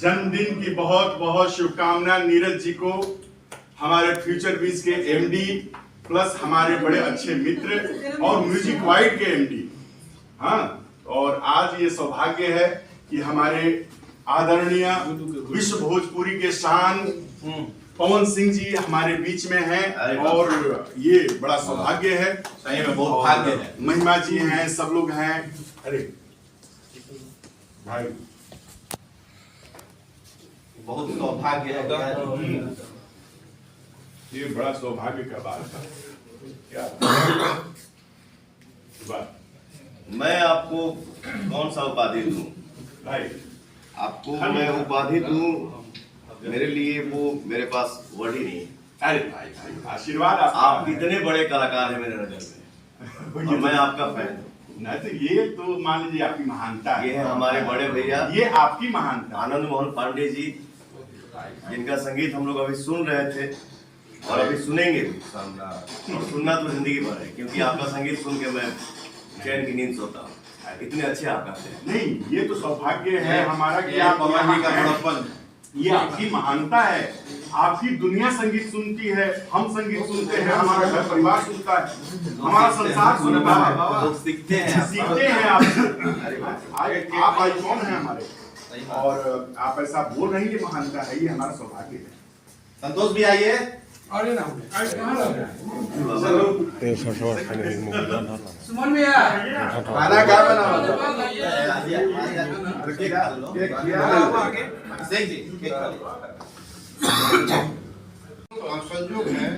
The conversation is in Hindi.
जन्मदिन की बहुत बहुत शुभकामना नीरज जी को, हमारे फ्यूचर बीज के एमडी प्लस हमारे बड़े अच्छे मित्र और म्यूजिक वाइड के एमडी। हाँ, और आज ये सौभाग्य है कि हमारे आदरणीय विश्व भोजपुरी के शान पवन सिंह जी हमारे बीच में हैं और ये बड़ा सौभाग्य है। सही में बहुत भाग्य है। महिमा जी हैं, सब लोग हैं। अरे भाई बहुत सौभाग्य है। ये बड़ा सौभाग्य का बात है। क्या बात? मैं आपको कौन सा उपाधि दूं भाई? आपको मैं उपाधि दूं, मेरे लिए वो मेरे पास वर्ड ही नहीं है। अरे भाई भाई आशीर्वाद आप इतने बड़े कलाकार हैं मेरे नजर में और मैं आपका फैन हूं। नहीं तो ये तो मान लीजिए आपकी महानता है। ये है हमारे बड़े भैया, ये आपकी महानता। आनंद मोहन पांडे जी, जिनका संगीत हम लोग अभी सुन रहे थे और अभी सुनेंगे भी। और सुनना तो जिंदगी भर है, क्योंकि आपका संगीत सुन के मैं चैन की नींद सोता हूँ। इतने अच्छे आप गाते हैं। नहीं, ये तो सौभाग्य है हमारा कि आप पवन जी का बड़प्पन, ये आपकी महानता है। आपकी दुनिया संगीत सुनती है, हम संगीत सुनते हैं, हमारा घर परिवार सुनता है, हमारा संसार सुनता है। लोग सीखते हैं आपसे। आप आइकॉन हैं हमारे, और आप ऐसा बोल रहे हैं, ये महानता है, ये हमारा सौभाग्य है। संतोष भी आइए। सुमन भैया खाना क्या बना? संयोग है।